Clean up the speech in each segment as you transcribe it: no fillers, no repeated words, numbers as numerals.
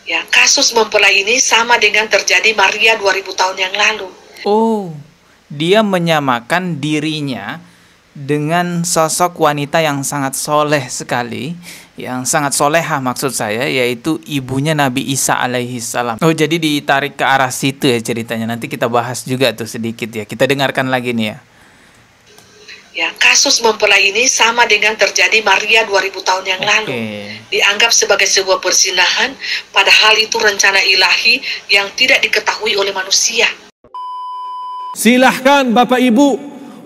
Ya, kasus mempelai ini sama dengan terjadi Maria 2000 tahun yang lalu. Oh, dia menyamakan dirinya dengan sosok wanita yang sangat soleh sekali, yang sangat solehah maksud saya, yaitu ibunya Nabi Isa alaihi salam. Oh, jadi ditarik ke arah situ ya ceritanya. Nanti kita bahas juga tuh sedikit ya. Kita dengarkan lagi nih ya. Ya, kasus mempelai ini sama dengan terjadi Maria 2000 tahun yang lalu. Dianggap sebagai sebuah perzinahan, padahal itu rencana ilahi yang tidak diketahui oleh manusia. Silahkan Bapak Ibu,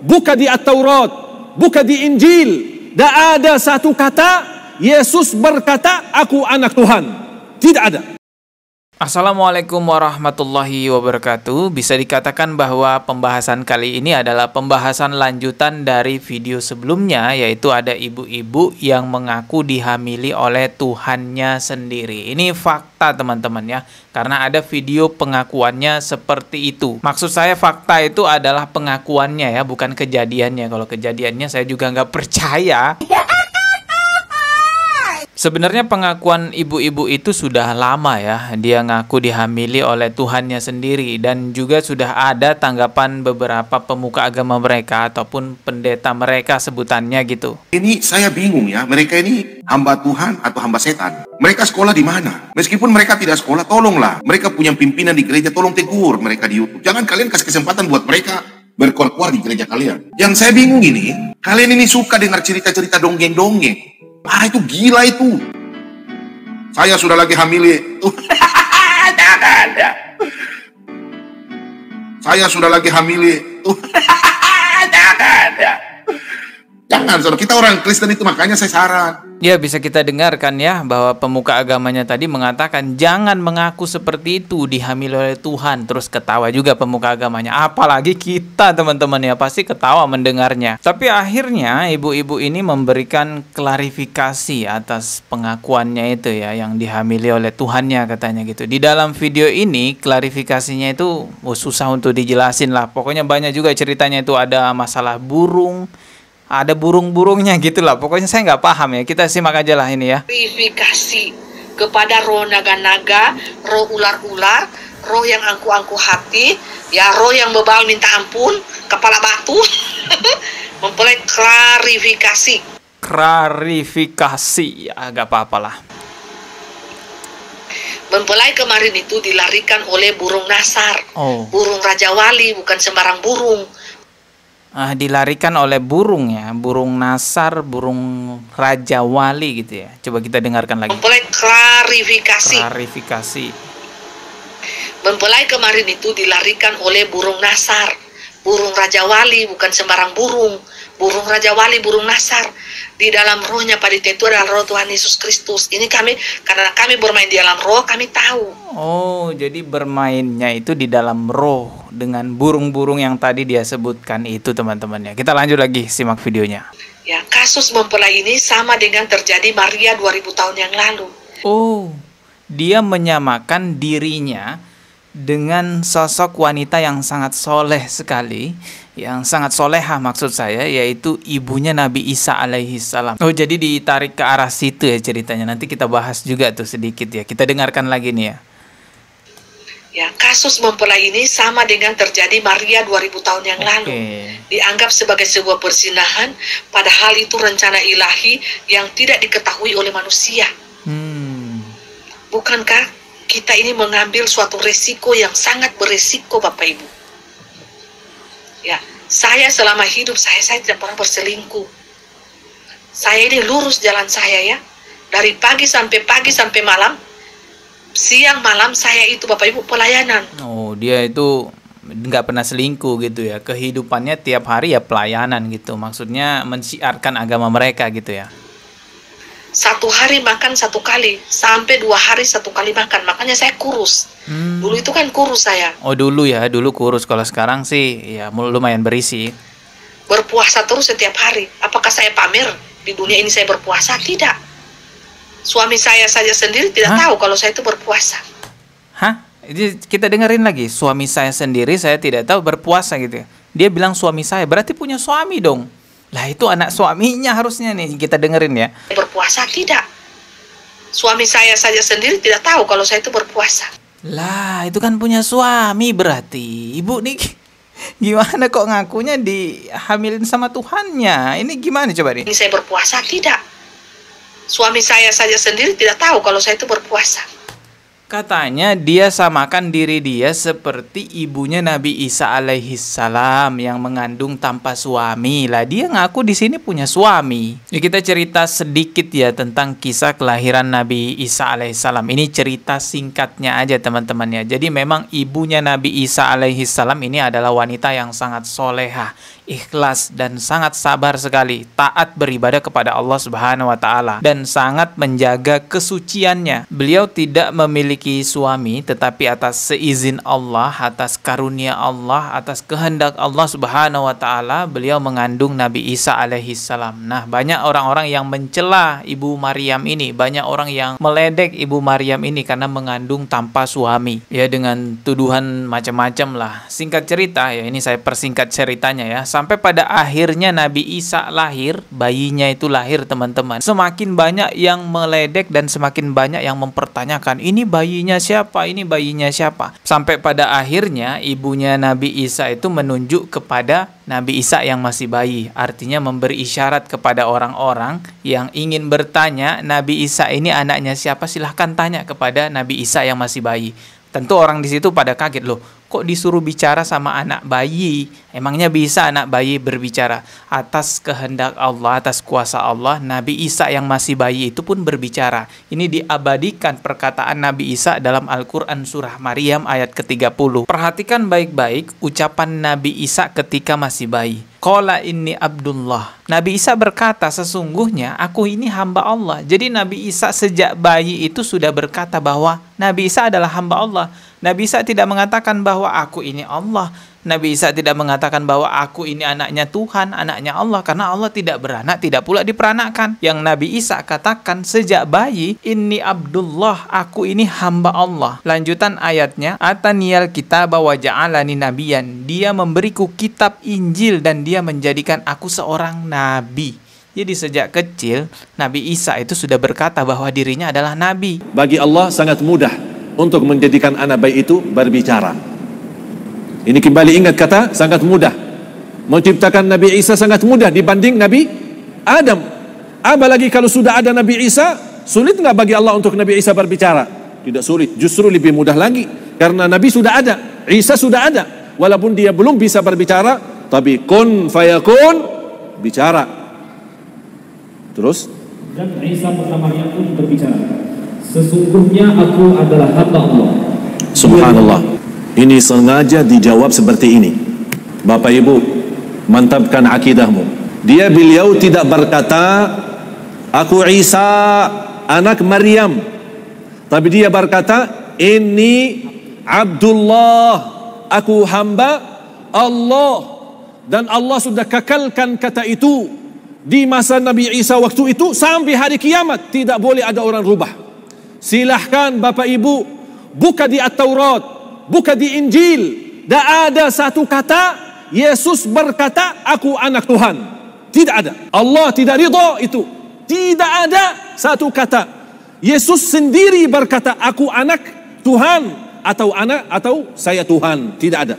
buka di At-Taurat, buka di Injil. Tidak ada satu kata Yesus berkata, aku anak Tuhan. Tidak ada. Assalamualaikum warahmatullahi wabarakatuh. Bisa dikatakan bahwa pembahasan kali ini adalah pembahasan lanjutan dari video sebelumnya, yaitu ada ibu-ibu yang mengaku dihamili oleh Tuhannya sendiri. Ini fakta teman-teman ya, karena ada video pengakuannya seperti itu. Maksud saya fakta itu adalah pengakuannya ya, bukan kejadiannya. Kalau kejadiannya saya juga nggak percaya. Sebenarnya pengakuan ibu-ibu itu sudah lama ya, dia ngaku dihamili oleh Tuhannya sendiri, dan juga sudah ada tanggapan beberapa pemuka agama mereka ataupun pendeta mereka sebutannya gitu. Ini saya bingung ya, mereka ini hamba Tuhan atau hamba setan? Mereka sekolah di mana? Meskipun mereka tidak sekolah, tolonglah. Mereka punya pimpinan di gereja, tolong tegur mereka di YouTube. Jangan kalian kasih kesempatan buat mereka berkuar-kuar di gereja kalian. Yang saya bingung ini, kalian ini suka dengar cerita-cerita dongeng-dongeng. Itu gila itu. Saya sudah lagi hamil. Jangan ya. Saya sudah lagi hamil. Jangan ya. Jangan, saudara. Kita orang Kristen itu, makanya saya saran. Ya, bisa kita dengarkan ya bahwa pemuka agamanya tadi mengatakan jangan mengaku seperti itu, dihamili oleh Tuhan. Terus ketawa juga pemuka agamanya. Apalagi kita teman-teman ya, pasti ketawa mendengarnya. Tapi akhirnya ibu-ibu ini memberikan klarifikasi atas pengakuannya itu ya, yang dihamili oleh Tuhannya katanya gitu. Di dalam video ini klarifikasinya itu susah untuk dijelasin lah. Pokoknya banyak juga ceritanya, itu ada masalah burung, ada burung-burungnya gitu lah. Pokoknya saya nggak paham ya. Kita simak aja lah ini ya. Klarifikasi kepada roh naga-naga, roh ular-ular, roh yang angku-angku hati, ya roh yang bebal minta ampun, kepala batu. Mempelai klarifikasi. Klarifikasi ya, nggak apa-apa lah. Mempelai kemarin itu dilarikan oleh burung nasar. Burung Raja Wali, bukan sembarang burung. Dilarikan oleh burung ya, burung nasar, burung Raja Wali gitu ya. Coba kita dengarkan lagi. Mempelai klarifikasi. Mempelai kemarin itu dilarikan oleh burung nasar, burung Raja Wali, bukan sembarang burung. Burung Raja Wali, burung nasar. Di dalam rohnya pada itu adalah roh Tuhan Yesus Kristus. Ini kami, karena kami bermain di dalam roh, kami tahu. Oh, jadi bermainnya itu di dalam roh dengan burung-burung yang tadi dia sebutkan itu teman-teman ya. Kita lanjut lagi simak videonya. Ya, kasus mempelai ini sama dengan terjadi Maria 2000 tahun yang lalu. Oh, dia menyamakan dirinya dengan sosok wanita yang sangat soleh sekali, yang sangat solehah maksud saya, yaitu ibunya Nabi Isa alaihi salam. Oh, jadi ditarik ke arah situ ya ceritanya. Nanti kita bahas juga tuh sedikit ya. Kita dengarkan lagi nih ya. Ya, kasus mempelai ini sama dengan terjadi Maria 2000 tahun yang lalu. Dianggap sebagai sebuah perzinahan, padahal itu rencana ilahi yang tidak diketahui oleh manusia. Bukankah kita ini mengambil suatu resiko yang sangat beresiko, Bapak Ibu? Ya, saya selama hidup saya tidak pernah berselingkuh. Saya ini lurus jalan saya ya. Dari pagi sampai malam, siang malam saya itu Bapak Ibu pelayanan. Oh, dia itu nggak pernah selingkuh gitu ya. Kehidupannya tiap hari ya pelayanan gitu. Maksudnya mensiarkan agama mereka gitu ya. Satu hari makan satu kali, sampai 2 hari satu kali makan. Makanya saya kurus. Dulu itu kan kurus saya. Oh, dulu ya, dulu kurus. Kalau sekarang sih ya lumayan berisi. Berpuasa terus setiap hari. Apakah saya pamer di dunia ini saya berpuasa? Tidak. Suami saya saja sendiri tidak tahu kalau saya itu berpuasa. Jadi kita dengerin lagi. Suami saya sendiri saya tidak tahu berpuasa gitu ya. Dia bilang suami saya, berarti punya suami dong. Lah itu anak suaminya harusnya nih, kita dengerin ya. Berpuasa tidak. Suami saya saja sendiri tidak tahu kalau saya itu berpuasa. Lah, itu kan punya suami berarti. Ibu nih gimana kok ngakunya dihamilin sama Tuhannya? Ini gimana coba nih? Ini saya berpuasa? Tidak. Suami saya saja sendiri tidak tahu kalau saya itu berpuasa. Katanya dia samakan diri dia seperti ibunya Nabi Isa alaihissalam yang mengandung tanpa suami. Lah dia ngaku di sini punya suami. Ya, kita cerita sedikit ya tentang kisah kelahiran Nabi Isa alaihissalam. Ini cerita singkatnya aja teman-teman ya. Jadi memang ibunya Nabi Isa alaihissalam ini adalah wanita yang sangat solehah, ikhlas dan sangat sabar sekali, taat beribadah kepada Allah Subhanahu wa taala dan sangat menjaga kesuciannya. Beliau tidak memiliki suami, tetapi atas seizin Allah, atas karunia Allah, atas kehendak Allah Subhanahu wa taala, beliau mengandung Nabi Isa alaihissalam. Nah, banyak orang-orang yang mencela Ibu Maryam ini, banyak orang yang meledek Ibu Maryam ini karena mengandung tanpa suami. Ya, dengan tuduhan macam-macam lah. Singkat cerita ya, ini saya persingkat ceritanya ya. Sampai pada akhirnya Nabi Isa lahir, bayinya itu lahir teman-teman. Semakin banyak yang meledek dan semakin banyak yang mempertanyakan, ini bayinya siapa? Ini bayinya siapa? Sampai pada akhirnya ibunya Nabi Isa itu menunjuk kepada Nabi Isa yang masih bayi. Artinya memberi isyarat kepada orang-orang yang ingin bertanya, Nabi Isa ini anaknya siapa? Silahkan tanya kepada Nabi Isa yang masih bayi. Tentu orang di situ pada kaget, loh, kok disuruh bicara sama anak bayi? Emangnya bisa anak bayi berbicara? Atas kehendak Allah, atas kuasa Allah, Nabi Isa yang masih bayi itu pun berbicara. Ini diabadikan perkataan Nabi Isa dalam Al-Quran surah Maryam ayat ke-30. Perhatikan baik-baik ucapan Nabi Isa ketika masih bayi. Qala inni Abdullah. Nabi Isa berkata, sesungguhnya aku ini hamba Allah. Jadi Nabi Isa sejak bayi itu sudah berkata bahwa Nabi Isa adalah hamba Allah. Nabi Isa tidak mengatakan bahwa aku ini Allah. Nabi Isa tidak mengatakan bahwa aku ini anaknya Tuhan, anaknya Allah. Karena Allah tidak beranak, tidak pula diperanakkan. Yang Nabi Isa katakan sejak bayi, inni Abdullah, aku ini hamba Allah. Lanjutan ayatnya, ataniyal kitaba wa ja'alani nabiyan. Dia memberiku kitab Injil dan dia menjadikan aku seorang nabi. Jadi sejak kecil, Nabi Isa itu sudah berkata bahwa dirinya adalah nabi. Bagi Allah sangat mudah untuk menjadikan anak bayi itu berbicara. Ini kembali ingat kata sangat mudah. Menciptakan Nabi Isa sangat mudah dibanding Nabi Adam. Apalagi kalau sudah ada Nabi Isa, sulit nggak bagi Allah untuk Nabi Isa berbicara? Tidak sulit, justru lebih mudah lagi. Karena Nabi sudah ada, Isa sudah ada. Walaupun dia belum bisa berbicara, tapi kun fayakun, bicara. Terus? Dan Isa pertama yang pun berbicara, sesungguhnya aku adalah hamba Allah. Subhanallah. Ini sengaja dijawab seperti ini. Bapak Ibu, mantapkan akidahmu. Beliau tidak berkata, aku Isa anak Maryam. Tapi dia berkata, ini Abdullah, aku hamba Allah. Dan Allah sudah kekalkan kata itu di masa Nabi Isa waktu itu sampai hari kiamat. Tidak boleh ada orang rubah. Silahkan Bapak Ibu buka di At-Taurat, buka di Injil. Tidak ada satu kata Yesus berkata aku anak Tuhan. Tidak ada. Allah tidak ridha itu. Tidak ada satu kata Yesus sendiri berkata aku anak Tuhan atau saya Tuhan. Tidak ada.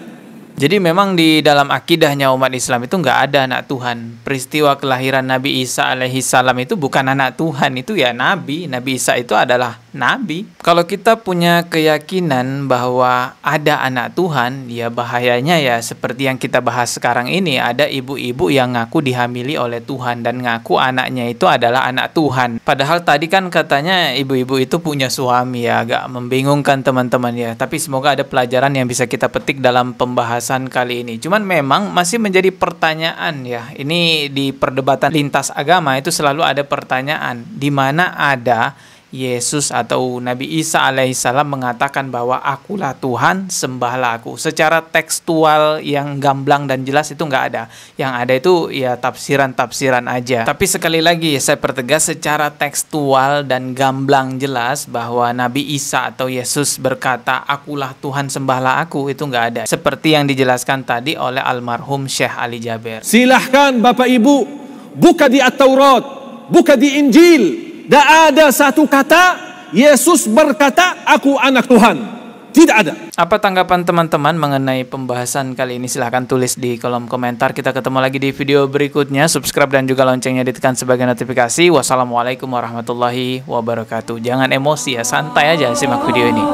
Jadi memang di dalam akidahnya umat Islam itu nggak ada anak Tuhan. Peristiwa kelahiran Nabi Isa alaihissalam itu bukan anak Tuhan, itu ya Nabi. Nabi Isa itu adalah Nabi. Kalau kita punya keyakinan bahwa ada anak Tuhan, ya bahayanya ya seperti yang kita bahas sekarang ini. Ada ibu-ibu yang ngaku dihamili oleh Tuhan dan ngaku anaknya itu adalah anak Tuhan. Padahal tadi kan katanya ibu-ibu itu punya suami ya. Agak membingungkan teman-teman ya. Tapi semoga ada pelajaran yang bisa kita petik dalam pembahasan kali ini. Cuman memang masih menjadi pertanyaan ya. Ini di perdebatan lintas agama itu selalu ada pertanyaan di mana ada Yesus atau Nabi Isa alaihissalam mengatakan bahwa akulah Tuhan, sembahlah aku. Secara tekstual yang gamblang dan jelas itu nggak ada. Yang ada itu ya tafsiran-tafsiran aja. Tapi sekali lagi saya pertegas, secara tekstual dan gamblang jelas bahwa Nabi Isa atau Yesus berkata akulah Tuhan, sembahlah aku, itu nggak ada. Seperti yang dijelaskan tadi oleh almarhum Syekh Ali Jaber. Silahkan Bapak Ibu buka di At-Taurat, buka di Injil. Tidak ada satu kata Yesus berkata, aku anak Tuhan. Tidak ada. Apa tanggapan teman-teman mengenai pembahasan kali ini? Silahkan tulis di kolom komentar. Kita ketemu lagi di video berikutnya. Subscribe dan juga loncengnya ditekan sebagai notifikasi. Wassalamualaikum warahmatullahi wabarakatuh. Jangan emosi ya, santai aja simak video ini.